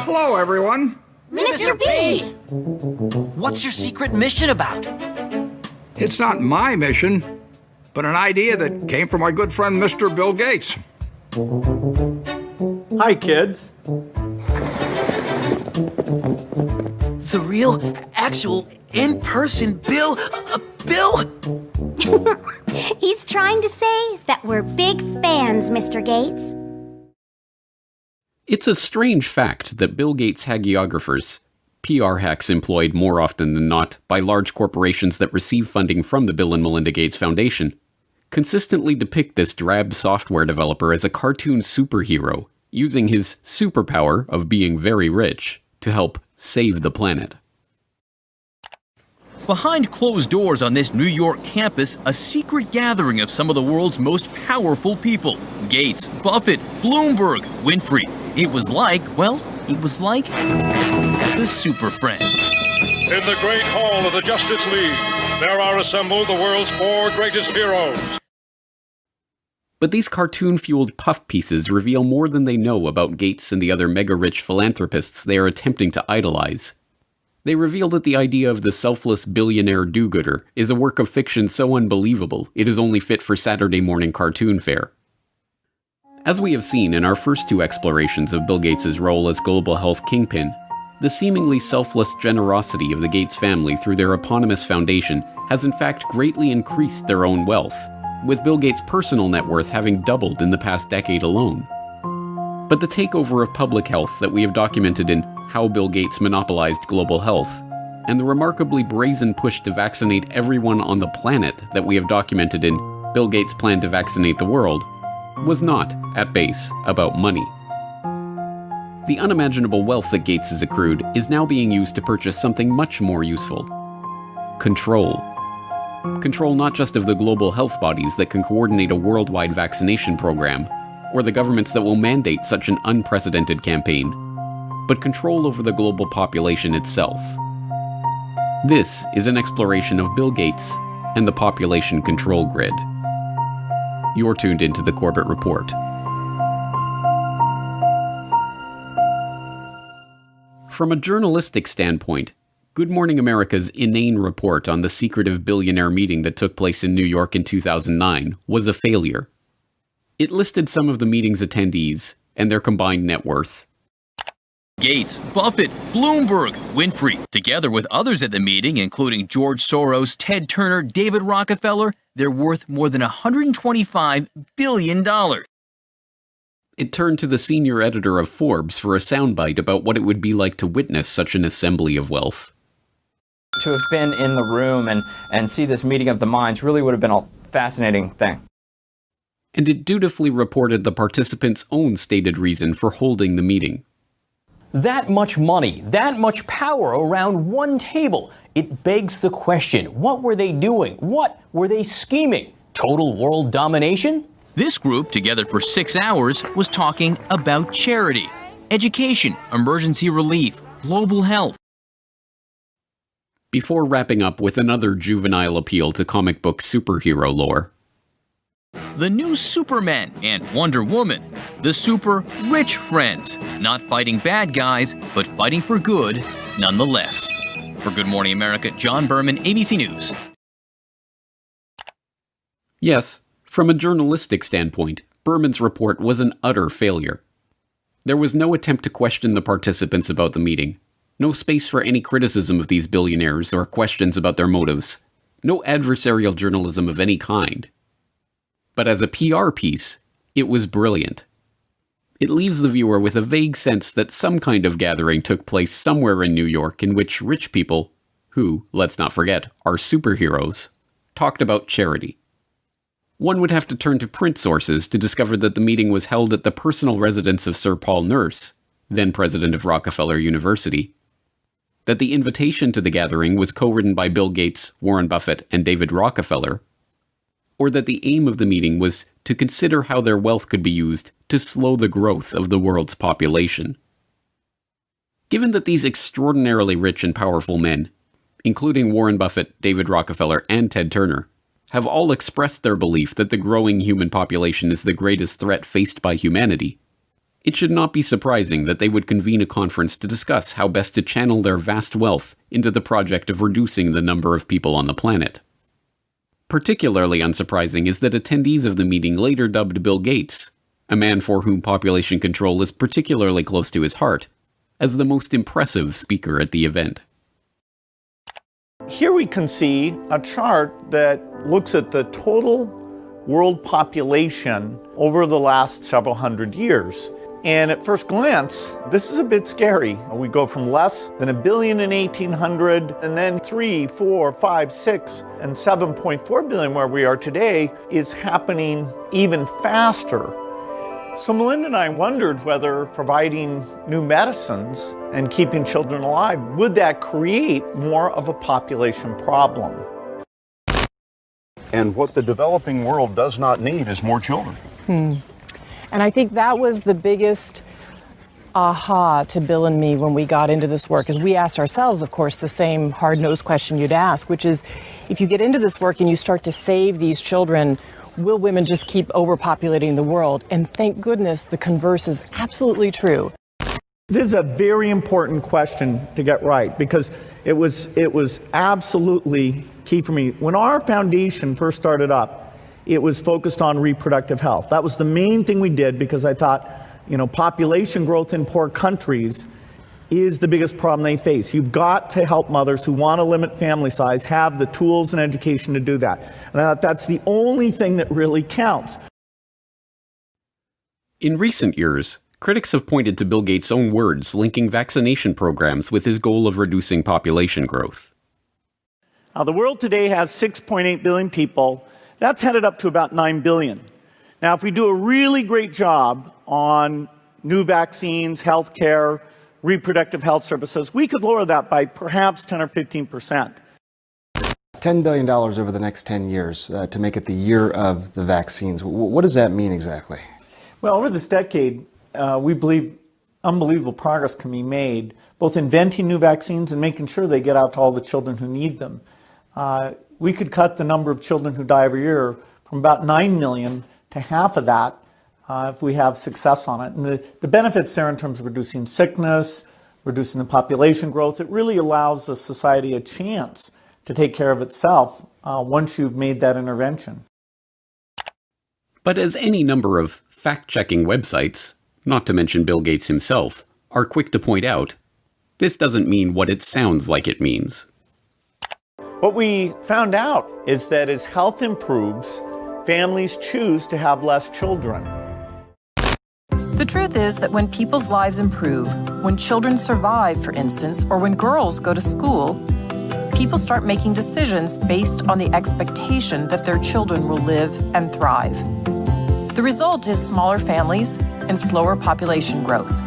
Hello, everyone. Mr. B! What's your secret mission about? It's not my mission, but an idea that came from my good friend, Mr. Bill Gates. Hi, kids. The real, actual, in-person Bill? Bill? He's trying to say that we're big fans, Mr. Gates. It's a strange fact that Bill Gates' hagiographers, PR hacks employed more often than not by large corporations that receive funding from the Bill and Melinda Gates Foundation, consistently depict this drab software developer as a cartoon superhero, using his superpower of being very rich to help save the planet. Behind closed doors on this New York campus, a secret gathering of some of the world's most powerful people. Gates, Buffett, Bloomberg, Winfrey. It was like the Super Friends. In the great hall of the Justice League, there are assembled the world's 4 greatest heroes. But these cartoon-fueled puff pieces reveal more than they know about Gates and the other mega-rich philanthropists they are attempting to idolize. They reveal that the idea of the selfless billionaire do-gooder is a work of fiction so unbelievable it is only fit for Saturday morning cartoon fare. As we have seen in our first 2 explorations of Bill Gates' role as global health kingpin, the seemingly selfless generosity of the Gates family through their eponymous foundation has in fact greatly increased their own wealth, with Bill Gates' personal net worth having doubled in the past decade alone. But the takeover of public health that we have documented in How Bill Gates Monopolized Global Health, and the remarkably brazen push to vaccinate everyone on the planet that we have documented in Bill Gates' Plan to Vaccinate the World, was not, at base, about money. The unimaginable wealth that Gates has accrued is now being used to purchase something much more useful. Control. Control not just of the global health bodies that can coordinate a worldwide vaccination program, or the governments that will mandate such an unprecedented campaign, but control over the global population itself. This is an exploration of Bill Gates and the population control grid. You're tuned into the Corbett Report. From a journalistic standpoint, Good Morning America's inane report on the secretive billionaire meeting that took place in New York in 2009 was a failure. It listed some of the meeting's attendees and their combined net worth. Gates, Buffett, Bloomberg, Winfrey, together with others at the meeting, including George Soros, Ted Turner, David Rockefeller, they're worth more than $125 billion. It turned to the senior editor of Forbes for a soundbite about what it would be like to witness such an assembly of wealth. To have been in the room and see this meeting of the minds really would have been a fascinating thing. And it dutifully reported the participants' own stated reason for holding the meeting. That much money, that much power around one table. It begs the question, what were they doing? What were they scheming? Total world domination? This group, together for 6 hours, was talking about charity, education, emergency relief, global health. Before wrapping up with another juvenile appeal to comic book superhero lore. The new Superman and Wonder Woman, the super rich friends, not fighting bad guys, but fighting for good nonetheless. For Good Morning America, John Berman, ABC News. Yes, from a journalistic standpoint, Berman's report was an utter failure. There was no attempt to question the participants about the meeting, no space for any criticism of these billionaires or questions about their motives, no adversarial journalism of any kind. But as a PR piece, it was brilliant. It leaves the viewer with a vague sense that some kind of gathering took place somewhere in New York in which rich people, who, let's not forget, are superheroes, talked about charity. One would have to turn to print sources to discover that the meeting was held at the personal residence of Sir Paul Nurse, then president of Rockefeller University, that the invitation to the gathering was co-written by Bill Gates, Warren Buffett, and David Rockefeller, or that the aim of the meeting was to consider how their wealth could be used to slow the growth of the world's population. Given that these extraordinarily rich and powerful men, including Warren Buffett, David Rockefeller, and Ted Turner, have all expressed their belief that the growing human population is the greatest threat faced by humanity, It should not be surprising that they would convene a conference to discuss how best to channel their vast wealth into the project of reducing the number of people on the planet. Particularly unsurprising is that attendees of the meeting later dubbed Bill Gates, a man for whom population control is particularly close to his heart, as the most impressive speaker at the event. Here we can see a chart that looks at the total world population over the last several hundred years. And at first glance, this is a bit scary. We go from less than 1 billion in 1800, and then 3, 4, 5, 6, and 7.4 billion where we are today is happening even faster. So Melinda and I wondered whether providing new medicines and keeping children alive, would that create more of a population problem? And what the developing world does not need is more children. And I think that was the biggest aha to Bill and me when we got into this work, is we asked ourselves, of course, the same hard-nosed question you'd ask, which is, if you get into this work and you start to save these children, will women just keep overpopulating the world? And thank goodness the converse is absolutely true. This is a very important question to get right, because it was absolutely key for me. When our foundation first started up, it was focused on reproductive health. That was the main thing we did, because I thought, population growth in poor countries is the biggest problem they face. You've got to help mothers who want to limit family size have the tools and education to do that. And I thought that's the only thing that really counts. In recent years, critics have pointed to Bill Gates' own words linking vaccination programs with his goal of reducing population growth. Now, the world today has 6.8 billion people. That's headed up to about 9 billion. Now, if we do a really great job on new vaccines, healthcare, reproductive health services, we could lower that by perhaps 10 or 15%. $10 billion over the next 10 years to make it the year of the vaccines. What does that mean exactly? Well, over this decade, we believe unbelievable progress can be made, both inventing new vaccines and making sure they get out to all the children who need them. We could cut the number of children who die every year from about 9 million to half of that if we have success on it. And the benefits there in terms of reducing sickness, reducing the population growth, it really allows a society a chance to take care of itself once you've made that intervention. But as any number of fact-checking websites, not to mention Bill Gates himself, are quick to point out, this doesn't mean what it sounds like it means. What we found out is that as health improves, families choose to have less children. The truth is that when people's lives improve, when children survive, for instance, or when girls go to school, people start making decisions based on the expectation that their children will live and thrive. The result is smaller families and slower population growth.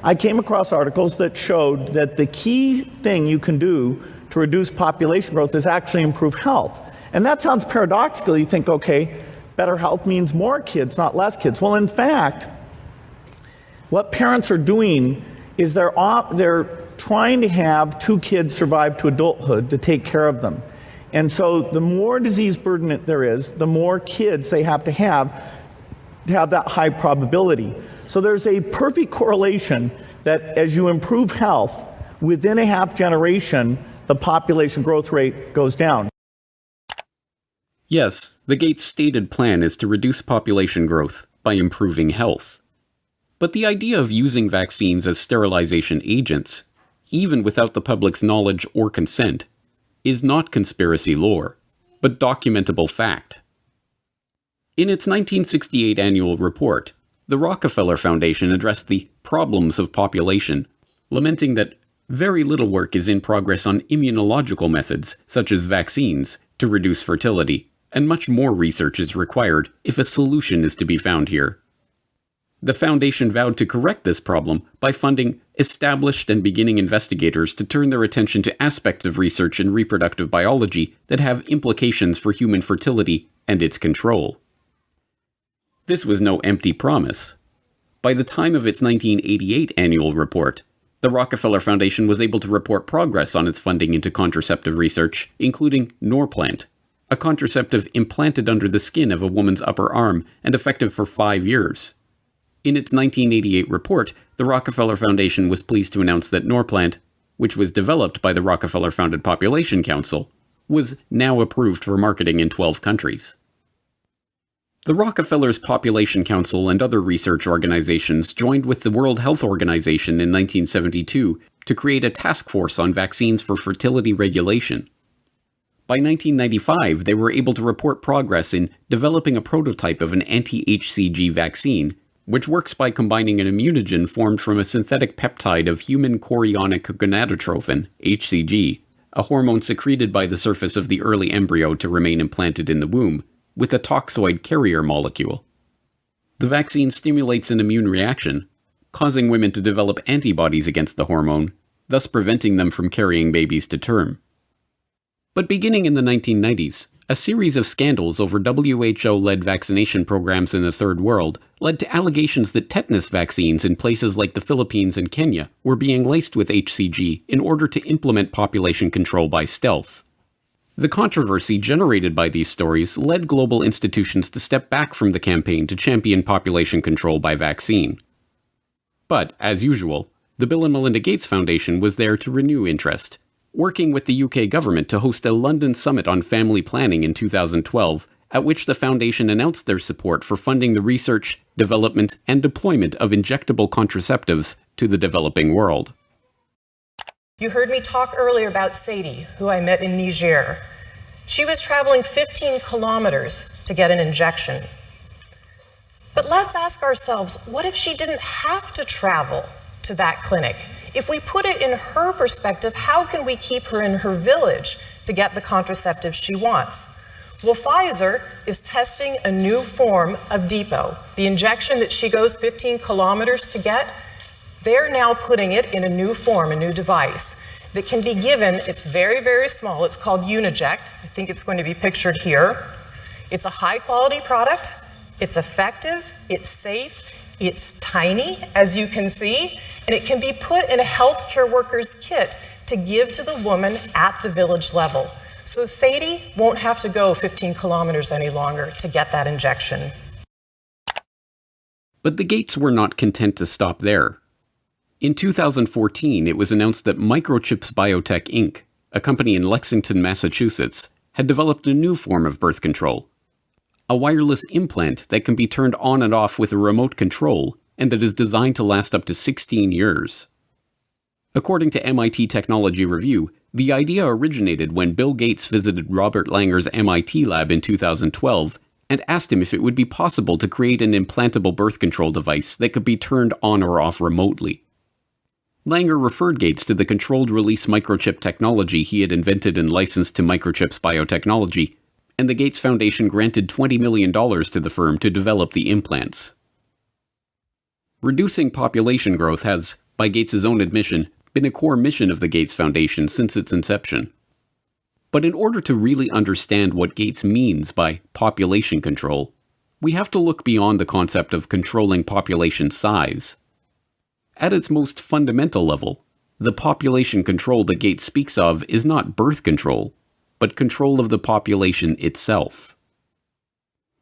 I came across articles that showed that the key thing you can do to reduce population growth is actually improve health. And that sounds paradoxical. You think, okay, better health means more kids, not less kids. Well, in fact, what parents are doing is they're trying to have 2 kids survive to adulthood to take care of them. And so the more disease burden there is, the more kids they have to have that high probability. So there's a perfect correlation that as you improve health, within a half generation, the population growth rate goes down. Yes, the Gates' stated plan is to reduce population growth by improving health. But the idea of using vaccines as sterilization agents, even without the public's knowledge or consent, is not conspiracy lore, but documentable fact. In its 1968 annual report, the Rockefeller Foundation addressed the problems of population, lamenting that very little work is in progress on immunological methods, such as vaccines, to reduce fertility, and much more research is required if a solution is to be found here. The Foundation vowed to correct this problem by funding established and beginning investigators to turn their attention to aspects of research in reproductive biology that have implications for human fertility and its control. This was no empty promise. By the time of its 1988 annual report, the Rockefeller Foundation was able to report progress on its funding into contraceptive research, including Norplant, a contraceptive implanted under the skin of a woman's upper arm and effective for 5 years. In its 1988 report, the Rockefeller Foundation was pleased to announce that Norplant, which was developed by the Rockefeller-founded Population Council, was now approved for marketing in 12 countries. The Rockefeller's Population Council and other research organizations joined with the World Health Organization in 1972 to create a task force on vaccines for fertility regulation. By 1995, they were able to report progress in developing a prototype of an anti-HCG vaccine, which works by combining an immunogen formed from a synthetic peptide of human chorionic gonadotrophin, HCG, a hormone secreted by the surface of the early embryo to remain implanted in the womb, with a toxoid carrier molecule. The vaccine stimulates an immune reaction, causing women to develop antibodies against the hormone, thus preventing them from carrying babies to term. But beginning in the 1990s, a series of scandals over WHO-led vaccination programs in the Third World led to allegations that tetanus vaccines in places like the Philippines and Kenya were being laced with HCG in order to implement population control by stealth. The controversy generated by these stories led global institutions to step back from the campaign to champion population control by vaccine. But, as usual, the Bill and Melinda Gates Foundation was there to renew interest, working with the UK government to host a London summit on family planning in 2012, at which the foundation announced their support for funding the research, development, and deployment of injectable contraceptives to the developing world. You heard me talk earlier about Sadie, who I met in Niger. She was traveling 15 kilometers to get an injection. But let's ask ourselves, what if she didn't have to travel to that clinic? If we put it in her perspective, how can we keep her in her village to get the contraceptive she wants? Well, Pfizer is testing a new form of depot. The injection that she goes 15 kilometers to get, they're now putting it in a new form, a new device that can be given. It's very, very small. It's called Uniject. I think it's going to be pictured here. It's a high-quality product. It's effective. It's safe. It's tiny, as you can see, and it can be put in a healthcare worker's kit to give to the woman at the village level. So Sadie won't have to go 15 kilometers any longer to get that injection. But the Gates were not content to stop there. In 2014, it was announced that Microchips Biotech Inc., a company in Lexington, Massachusetts, had developed a new form of birth control. A wireless implant that can be turned on and off with a remote control, and that is designed to last up to 16 years. According to MIT Technology Review, the idea originated when Bill Gates visited Robert Langer's MIT lab in 2012 and asked him if it would be possible to create an implantable birth control device that could be turned on or off remotely. Langer referred Gates to the controlled release microchip technology he had invented and licensed to Microchips Biotechnology, and the Gates Foundation granted $20 million to the firm to develop the implants. Reducing population growth has, by Gates' own admission, been a core mission of the Gates Foundation since its inception. But in order to really understand what Gates means by population control, we have to look beyond the concept of controlling population size. At its most fundamental level, the population control that Gates speaks of is not birth control, but control of the population itself.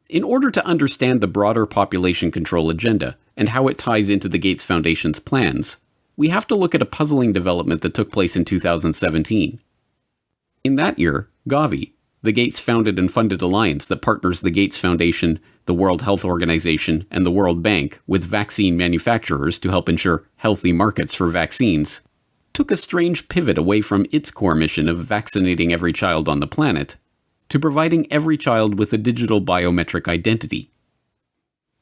In order to understand the broader population control agenda and how it ties into the Gates Foundation's plans, we have to look at a puzzling development that took place in 2017. In that year, Gavi, the Gates-founded and funded alliance that partners the Gates Foundation, the World Health Organization, and the World Bank with vaccine manufacturers to help ensure healthy markets for vaccines, took a strange pivot away from its core mission of vaccinating every child on the planet to providing every child with a digital biometric identity.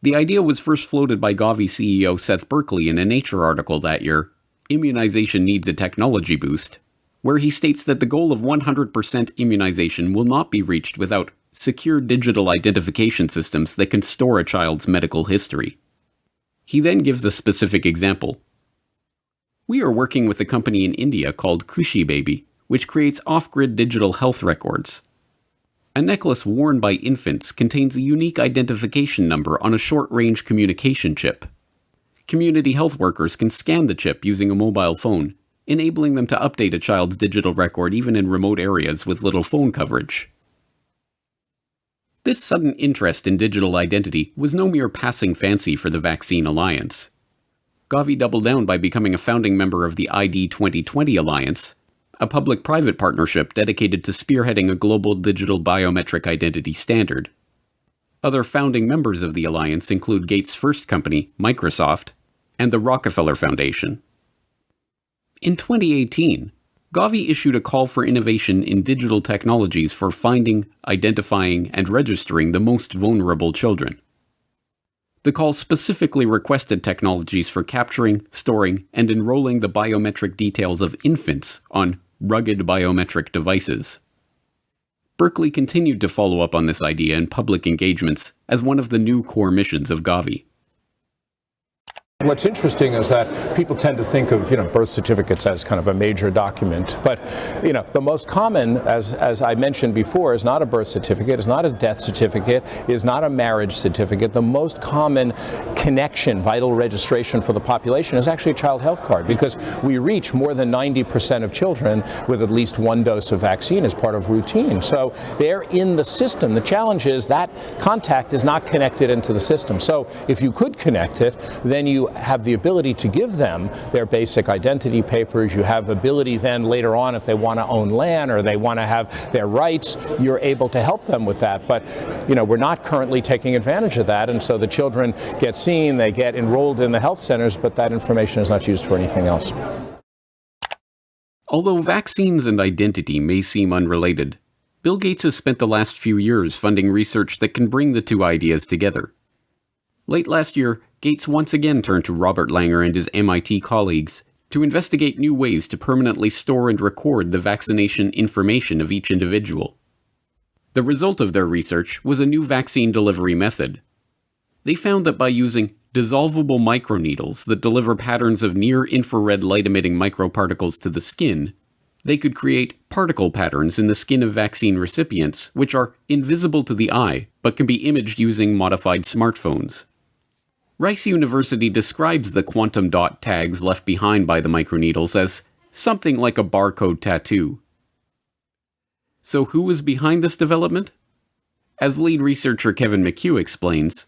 The idea was first floated by Gavi CEO Seth Berkley in a Nature article that year, Immunization Needs a Technology Boost, where he states that the goal of 100% immunization will not be reached without secure digital identification systems that can store a child's medical history. He then gives a specific example. We are working with a company in India called Kushi Baby, which creates off-grid digital health records. A necklace worn by infants contains a unique identification number on a short-range communication chip. Community health workers can scan the chip using a mobile phone, enabling them to update a child's digital record even in remote areas with little phone coverage. This sudden interest in digital identity was no mere passing fancy for the Vaccine Alliance. Gavi doubled down by becoming a founding member of the ID 2020 Alliance, a public-private partnership dedicated to spearheading a global digital biometric identity standard. Other founding members of the alliance include Gates' first company, Microsoft, and the Rockefeller Foundation. In 2018, Gavi issued a call for innovation in digital technologies for finding, identifying, and registering the most vulnerable children. The call specifically requested technologies for capturing, storing, and enrolling the biometric details of infants on rugged biometric devices. Berkeley continued to follow up on this idea in public engagements as one of the new core missions of Gavi. What's interesting is that people tend to think of, birth certificates as kind of a major document, but, the most common, as I mentioned before, is not a birth certificate, is not a death certificate, is not a marriage certificate. The most common connection, vital registration for the population is actually a child health card, because we reach more than 90% of children with at least one dose of vaccine as part of routine. So they're in the system. The challenge is that contact is not connected into the system. So if you could connect it, then you have the ability to give them their basic identity papers. You have ability then later on, if they want to own land or they want to have their rights, you're able to help them with that. But, we're not currently taking advantage of that. And so the children get seen, they get enrolled in the health centers, but that information is not used for anything else. Although vaccines and identity may seem unrelated, Bill Gates has spent the last few years funding research that can bring the two ideas together. Late last year, Gates once again turned to Robert Langer and his MIT colleagues to investigate new ways to permanently store and record the vaccination information of each individual. The result of their research was a new vaccine delivery method. They found that by using dissolvable microneedles that deliver patterns of near-infrared light-emitting microparticles to the skin, they could create particle patterns in the skin of vaccine recipients which are invisible to the eye but can be imaged using modified smartphones. Rice University describes the quantum dot tags left behind by the microneedles as something like a barcode tattoo. So who was behind this development? As lead researcher Kevin McHugh explains,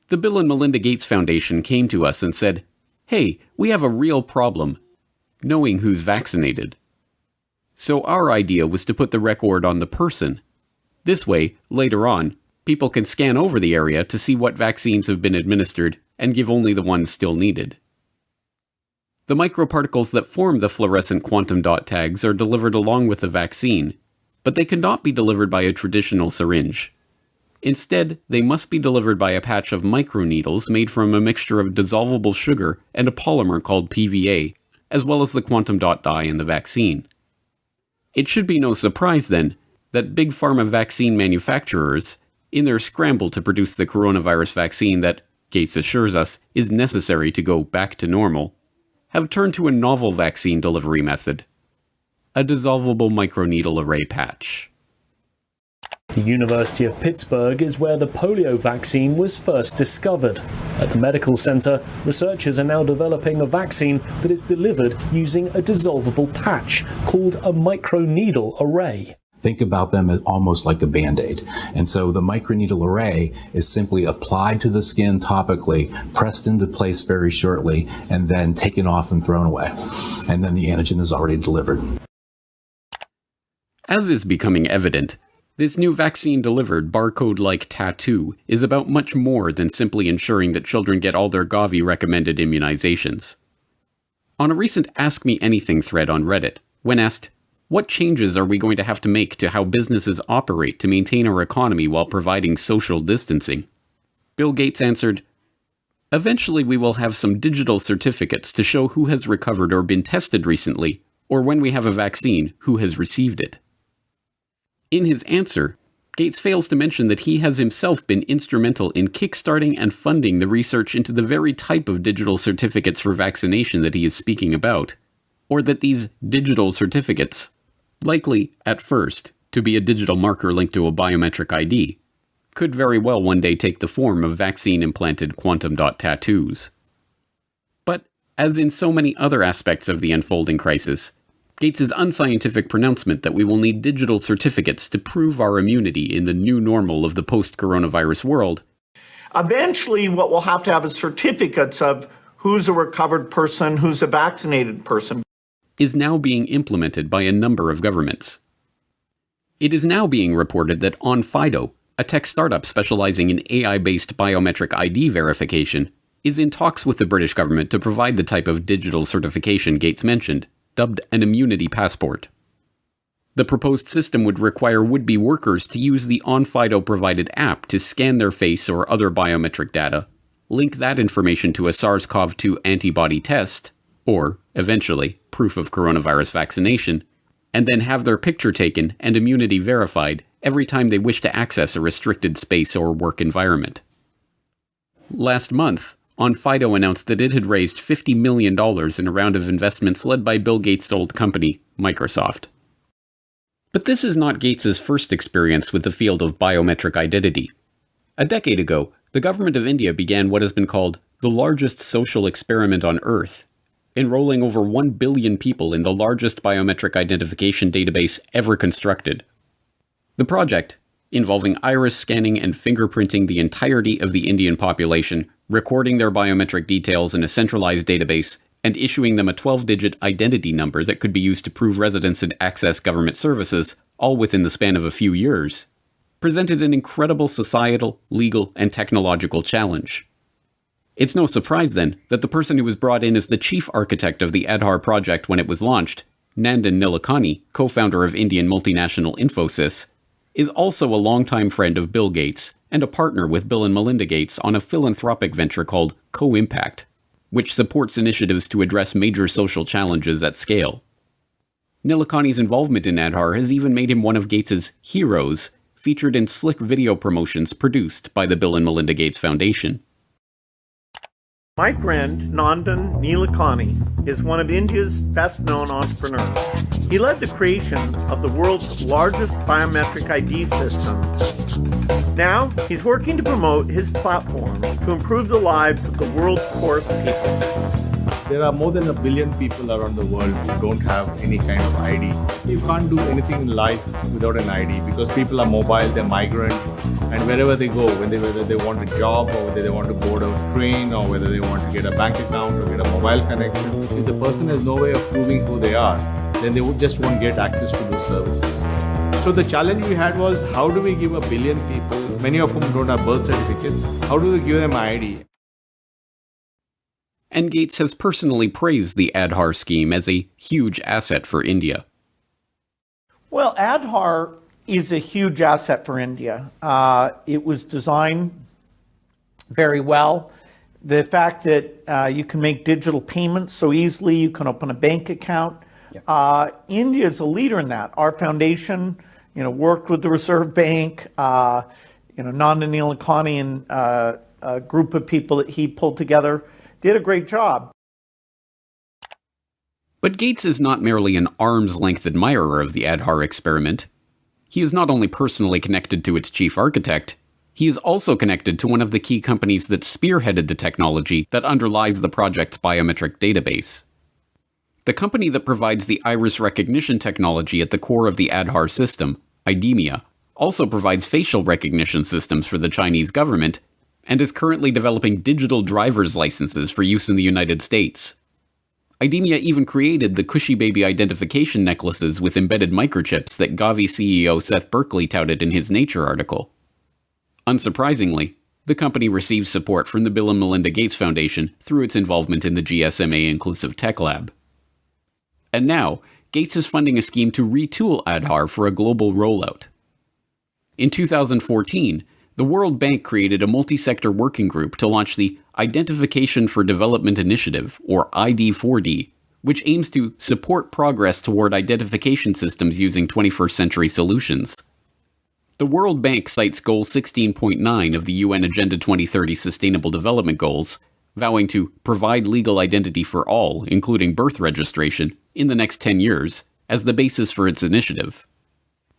the Bill and Melinda Gates Foundation came to us and said, "Hey, we have a real problem, knowing who's vaccinated." So our idea was to put the record on the person. This way, later on, people can scan over the area to see what vaccines have been administered and give only the ones still needed. The microparticles that form the fluorescent quantum dot tags are delivered along with the vaccine, but they cannot be delivered by a traditional syringe. Instead, they must be delivered by a patch of microneedles made from a mixture of dissolvable sugar and a polymer called PVA, as well as the quantum dot dye in the vaccine. It should be no surprise, then, that big pharma vaccine manufacturers, in their scramble to produce the coronavirus vaccine that, Gates assures us, is necessary to go back to normal, have turned to a novel vaccine delivery method: a dissolvable microneedle array patch. The University of Pittsburgh is where the polio vaccine was first discovered. At the medical center, researchers are now developing a vaccine that is delivered using a dissolvable patch called a microneedle array. Think about them as almost like a Band-Aid. And so the microneedle array is simply applied to the skin topically, pressed into place very shortly, and then taken off and thrown away. And then the antigen is already delivered. As is becoming evident, this new vaccine-delivered barcode-like tattoo is about much more than simply ensuring that children get all their Gavi-recommended immunizations. On a recent Ask Me Anything thread on Reddit, when asked, "What changes are we going to have to make to how businesses operate to maintain our economy while providing social distancing?" Bill Gates answered, "Eventually we will have some digital certificates to show who has recovered or been tested recently, or when we have a vaccine, who has received it." In his answer, Gates fails to mention that he has himself been instrumental in kickstarting and funding the research into the very type of digital certificates for vaccination that he is speaking about, or that these digital certificates, likely, at first, to be a digital marker linked to a biometric ID, could very well one day take the form of vaccine-implanted quantum dot tattoos. But, as in so many other aspects of the unfolding crisis, Gates' unscientific pronouncement that we will need digital certificates to prove our immunity in the new normal of the post-coronavirus world. Eventually, what we'll have to have is certificates of who's a recovered person, who's a vaccinated person, is now being implemented by a number of governments. It is now being reported that OnFido, a tech startup specializing in AI-based biometric ID verification, is in talks with the British government to provide the type of digital certification Gates mentioned, dubbed an immunity passport. The proposed system would require would-be workers to use the OnFido-provided app to scan their face or other biometric data, link that information to a SARS-CoV-2 antibody test, or, eventually, proof of coronavirus vaccination, and then have their picture taken and immunity verified every time they wish to access a restricted space or work environment. Last month, OnFido announced that it had raised $50 million in a round of investments led by Bill Gates' old company, Microsoft. But this is not Gates' first experience with the field of biometric identity. A decade ago, the government of India began what has been called the largest social experiment on Earth, enrolling over 1 billion people in the largest biometric identification database ever constructed. The project, involving iris scanning and fingerprinting the entirety of the Indian population, recording their biometric details in a centralized database, and issuing them a 12-digit identity number that could be used to prove residence and access government services, all within the span of a few years, presented an incredible societal, legal, and technological challenge. It's no surprise, then, that the person who was brought in as the chief architect of the Aadhaar project when it was launched, Nandan Nilekani, co-founder of Indian multinational Infosys, is also a longtime friend of Bill Gates and a partner with Bill and Melinda Gates on a philanthropic venture called Co-Impact, which supports initiatives to address major social challenges at scale. Nilekani's involvement in Aadhaar has even made him one of Gates's heroes, featured in slick video promotions produced by the Bill and Melinda Gates Foundation. My friend Nandan Nilekani is one of India's best-known entrepreneurs. He led the creation of the world's largest biometric ID system. Now, he's working to promote his platform to improve the lives of the world's poorest people. There are more than 1 billion people around the world who don't have any kind of ID. You can't do anything in life without an ID because people are mobile, they're migrant, and wherever they go, whether they want a job or whether they want to board a train or whether they want to get a bank account or get a mobile connection, if the person has no way of proving who they are, then they just won't get access to those services. So the challenge we had was, how do we give 1 billion people, many of whom don't have birth certificates, how do we give them ID? And Gates has personally praised the Aadhaar scheme as a huge asset for India. Well, Aadhaar is a huge asset for India. It was designed very well. The fact that you can make digital payments so easily, you can open a bank account. India is a leader in that. Our foundation, worked with the Reserve Bank. Nandan Nilekani and a group of people that he pulled together did a great job. But Gates is not merely an arm's-length admirer of the Aadhaar experiment. He is not only personally connected to its chief architect, he is also connected to one of the key companies that spearheaded the technology that underlies the project's biometric database. The company that provides the iris recognition technology at the core of the Aadhaar system, IDEMIA, also provides facial recognition systems for the Chinese government and is currently developing digital driver's licenses for use in the United States. IDEMIA even created the Cushy Baby identification necklaces with embedded microchips that Gavi CEO Seth Berkley touted in his Nature article. Unsurprisingly, the company receives support from the Bill and Melinda Gates Foundation through its involvement in the GSMA Inclusive Tech Lab. And now, Gates is funding a scheme to retool Aadhaar for a global rollout. In 2014, the World Bank created a multi-sector working group to launch the Identification for Development Initiative, or ID4D, which aims to support progress toward identification systems using 21st century solutions. The World Bank cites Goal 16.9 of the UN Agenda 2030 Sustainable Development Goals, vowing to provide legal identity for all, including birth registration, in the next 10 years, as the basis for its initiative.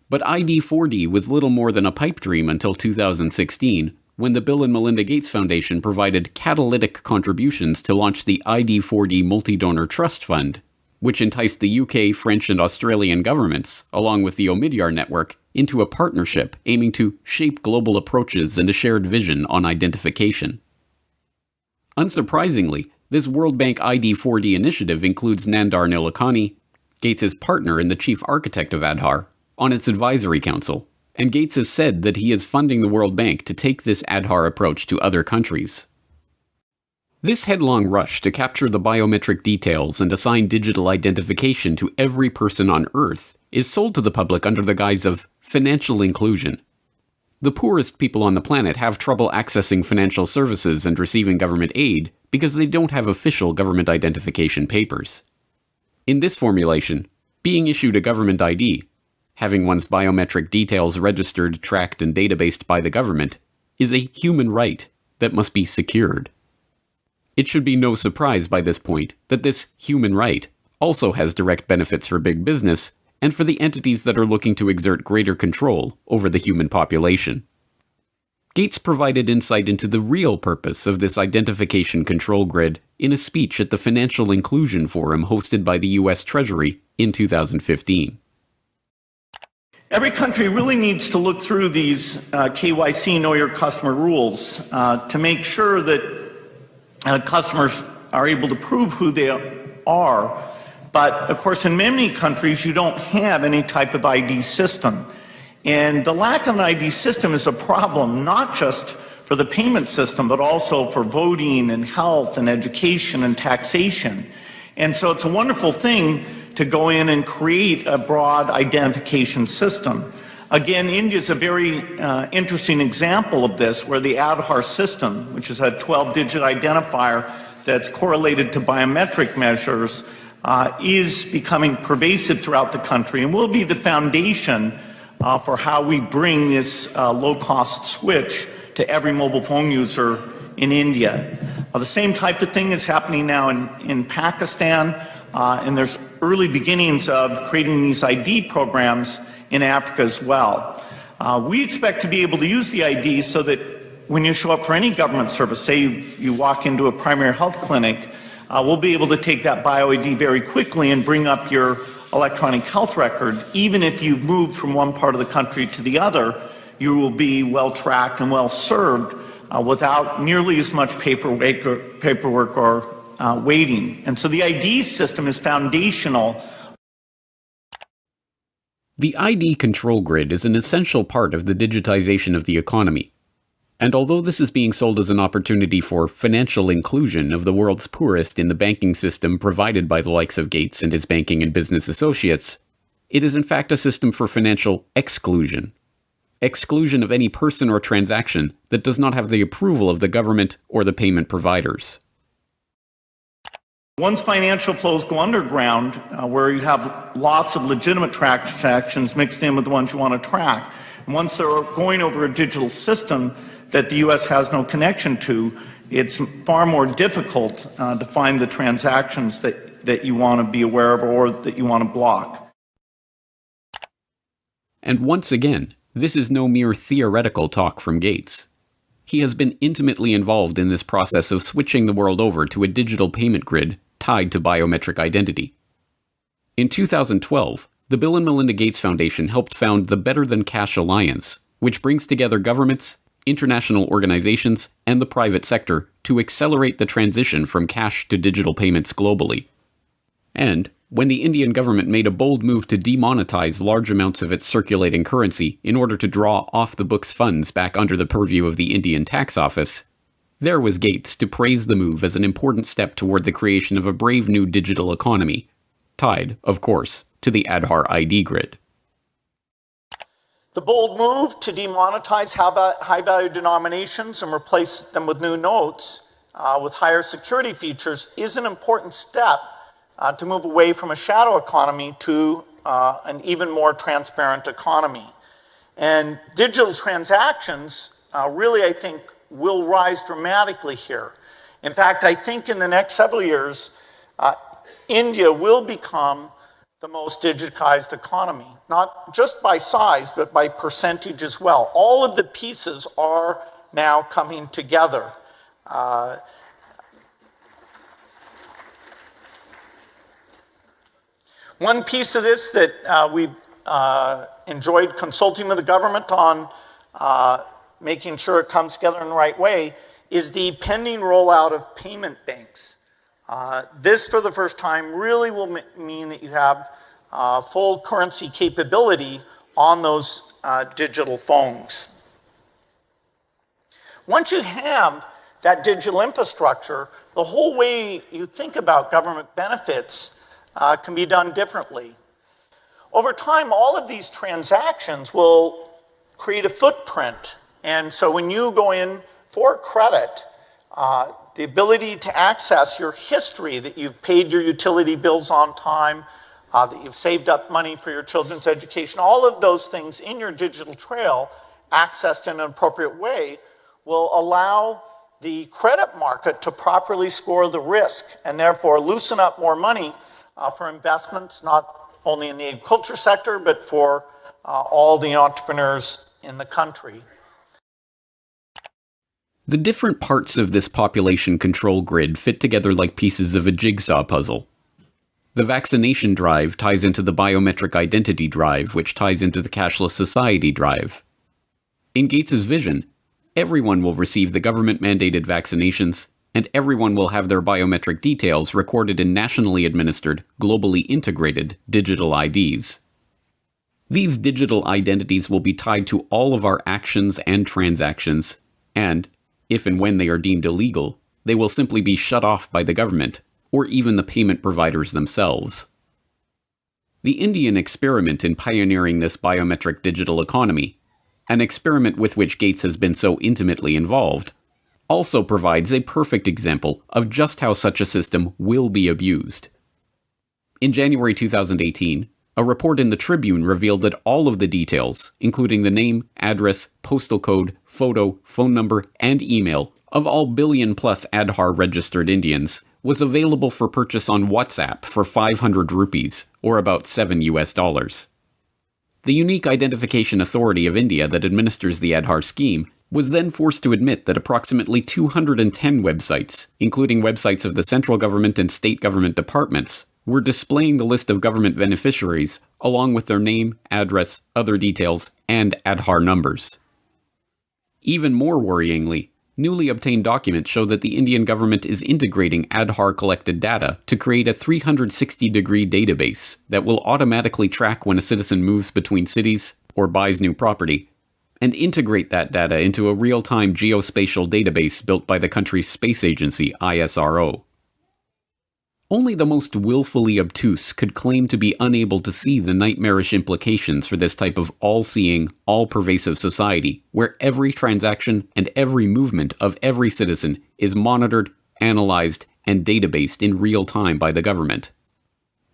But ID4D was little more than a pipe dream until 2016, when the Bill and Melinda Gates Foundation provided catalytic contributions to launch the ID4D Multi-Donor Trust Fund, which enticed the UK, French, and Australian governments, along with the Omidyar network, into a partnership aiming to shape global approaches and a shared vision on identification. Unsurprisingly, this World Bank ID4D initiative includes Nandar Nilekani, Gates' partner and the chief architect of Aadhaar, on its advisory council, and Gates has said that he is funding the World Bank to take this Aadhaar approach to other countries. This headlong rush to capture the biometric details and assign digital identification to every person on Earth is sold to the public under the guise of financial inclusion. The poorest people on the planet have trouble accessing financial services and receiving government aid because they don't have official government identification papers. In this formulation, being issued a government ID, having one's biometric details registered, tracked, and databased by the government, is a human right that must be secured. It should be no surprise by this point that this human right also has direct benefits for big business and for the entities that are looking to exert greater control over the human population. Gates provided insight into the real purpose of this identification control grid in a speech at the Financial Inclusion Forum hosted by the US Treasury in 2015. Every country really needs to look through these KYC, Know Your Customer rules, to make sure that customers are able to prove who they are. But of course, in many countries, you don't have any type of ID system. And the lack of an ID system is a problem, not just for the payment system, but also for voting and health and education and taxation. And so it's a wonderful thing to go in and create a broad identification system. Again, India is a very interesting example of this, where the Aadhaar system, which is a 12-digit identifier that's correlated to biometric measures, is becoming pervasive throughout the country and will be the foundation for how we bring this low-cost switch to every mobile phone user in India. The same type of thing is happening now in Pakistan, and there's early beginnings of creating these ID programs in Africa as well. We expect to be able to use the ID so that when you show up for any government service, say you walk into a primary health clinic, we'll be able to take that bio-ID very quickly and bring up your electronic health record. Even if you've moved from one part of the country to the other, you will be well tracked and well served without nearly as much paperwork or waiting. And so the ID system is foundational. The ID control grid is an essential part of the digitization of the economy. And although this is being sold as an opportunity for financial inclusion of the world's poorest in the banking system provided by the likes of Gates and his banking and business associates, it is in fact a system for financial exclusion. Exclusion of any person or transaction that does not have the approval of the government or the payment providers. Once financial flows go underground, where you have lots of legitimate transactions mixed in with the ones you want to track, and once they're going over a digital system that the U.S. has no connection to, it's far more difficult to find the transactions that you want to be aware of or that you want to block. And once again, this is no mere theoretical talk from Gates. He has been intimately involved in this process of switching the world over to a digital payment grid tied to biometric identity. In 2012, the Bill and Melinda Gates Foundation helped found the Better Than Cash Alliance, which brings together governments, international organizations, and the private sector to accelerate the transition from cash to digital payments globally. And when the Indian government made a bold move to demonetize large amounts of its circulating currency in order to draw off-the-books funds back under the purview of the Indian tax office, there was Gates to praise the move as an important step toward the creation of a brave new digital economy, tied, of course, to the Aadhaar ID grid. The bold move to demonetize high-value denominations and replace them with new notes with higher security features is an important step to move away from a shadow economy to an even more transparent economy. And digital transactions really, I think, will rise dramatically here. In fact, I think in the next several years, India will become the most digitized economy, not just by size, but by percentage as well. All of the pieces are now coming together. One piece of this that we've enjoyed consulting with the government on making sure it comes together in the right way is the pending rollout of payment banks. This, for the first time, really will mean that you have full currency capability on those digital phones. Once you have that digital infrastructure, the whole way you think about government benefits can be done differently. Over time, all of these transactions will create a footprint. And so when you go in for credit, the ability to access your history, that you've paid your utility bills on time, that you've saved up money for your children's education, all of those things in your digital trail, accessed in an appropriate way, will allow the credit market to properly score the risk and therefore loosen up more money for investments, not only in the agriculture sector, but for all the entrepreneurs in the country. The different parts of this population control grid fit together like pieces of a jigsaw puzzle. The vaccination drive ties into the biometric identity drive, which ties into the cashless society drive. In Gates's vision, everyone will receive the government-mandated vaccinations, and everyone will have their biometric details recorded in nationally administered, globally integrated digital IDs. These digital identities will be tied to all of our actions and transactions, and, if and when they are deemed illegal, they will simply be shut off by the government, or even the payment providers themselves. The Indian experiment in pioneering this biometric digital economy, an experiment with which Gates has been so intimately involved, also provides a perfect example of just how such a system will be abused. In January 2018, a report in the Tribune revealed that all of the details, including the name, address, postal code, photo, phone number, and email of all billion-plus Aadhaar-registered Indians, was available for purchase on WhatsApp for 500 rupees, or about $7. The Unique Identification Authority of India that administers the Aadhaar scheme was then forced to admit that approximately 210 websites, including websites of the central government and state government departments, were displaying the list of government beneficiaries along with their name, address, other details, and Aadhaar numbers. Even more worryingly, newly obtained documents show that the Indian government is integrating Aadhaar-collected data to create a 360-degree database that will automatically track when a citizen moves between cities or buys new property, and integrate that data into a real-time geospatial database built by the country's space agency, ISRO. Only the most willfully obtuse could claim to be unable to see the nightmarish implications for this type of all-seeing, all-pervasive society, where every transaction and every movement of every citizen is monitored, analyzed, and databased in real time by the government.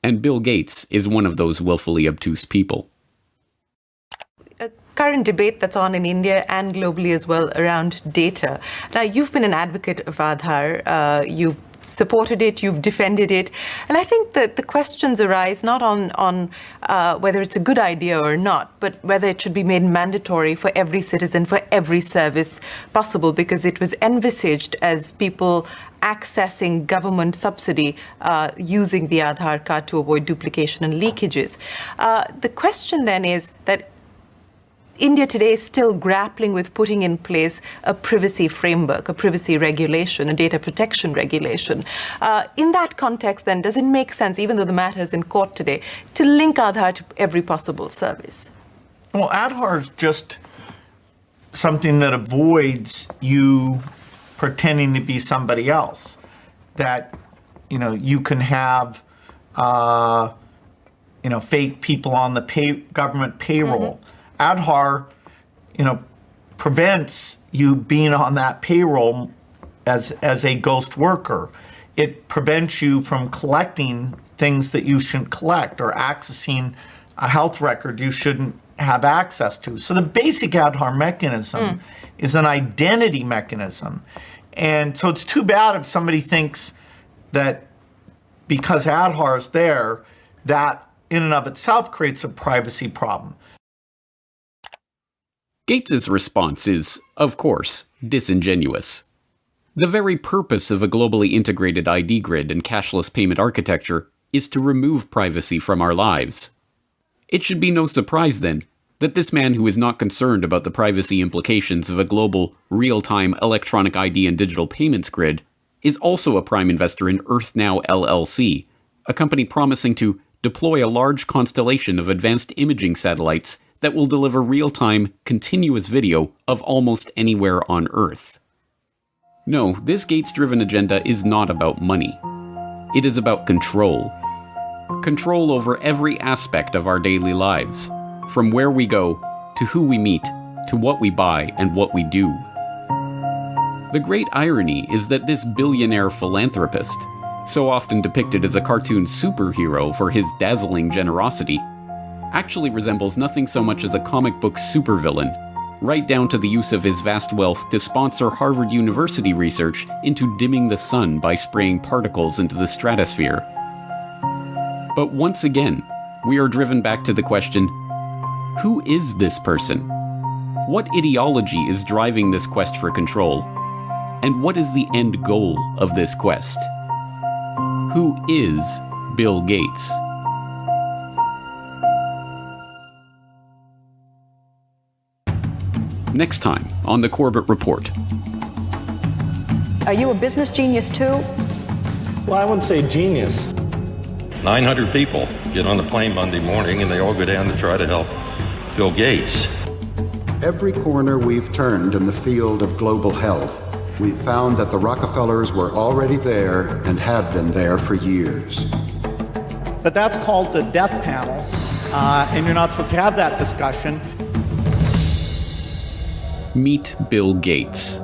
And Bill Gates is one of those willfully obtuse people. A current debate that's on in India and globally as well around data. Now, you've been an advocate of Aadhaar. You've supported it, you've defended it. And I think that the questions arise not on whether it's a good idea or not, but whether it should be made mandatory for every citizen, for every service possible, because it was envisaged as people accessing government subsidy using the Aadhaar card to avoid duplication and leakages. The question then is that India today is still grappling with putting in place a privacy framework, a privacy regulation, a data protection regulation. In that context, then, does it make sense, even though the matter is in court today, to link Aadhaar to every possible service? Well, Aadhaar is just something that avoids you pretending to be somebody else. That, you can have, fake people on the government payroll. Mm-hmm. Aadhaar, prevents you being on that payroll as a ghost worker. It prevents you from collecting things that you shouldn't collect or accessing a health record you shouldn't have access to. So the basic Aadhaar mechanism is an identity mechanism. And so it's too bad if somebody thinks that because Aadhaar is there, that in and of itself creates a privacy problem. Gates's response is, of course, disingenuous. The very purpose of a globally integrated ID grid and cashless payment architecture is to remove privacy from our lives. It should be no surprise, then, that this man who is not concerned about the privacy implications of a global, real-time electronic ID and digital payments grid is also a prime investor in EarthNow LLC, a company promising to deploy a large constellation of advanced imaging satellites that will deliver real-time, continuous video of almost anywhere on Earth. No, this Gates-driven agenda is not about money. It is about control. Control over every aspect of our daily lives, from where we go, to who we meet, to what we buy and what we do. The great irony is that this billionaire philanthropist, so often depicted as a cartoon superhero for his dazzling generosity, actually resembles nothing so much as a comic book supervillain, right down to the use of his vast wealth to sponsor Harvard University research into dimming the sun by spraying particles into the stratosphere. But once again, we are driven back to the question, who is this person? What ideology is driving this quest for control? And what is the end goal of this quest? Who is Bill Gates? Next time on the Corbett Report. Are you a business genius too? Well, I wouldn't say genius. 900 people get on the plane Monday morning and they all go down to try to help Bill Gates. Every corner we've turned in the field of global health, we've found that the Rockefellers were already there and have been there for years. But that's called the death panel, and you're not supposed to have that discussion. Meet Bill Gates.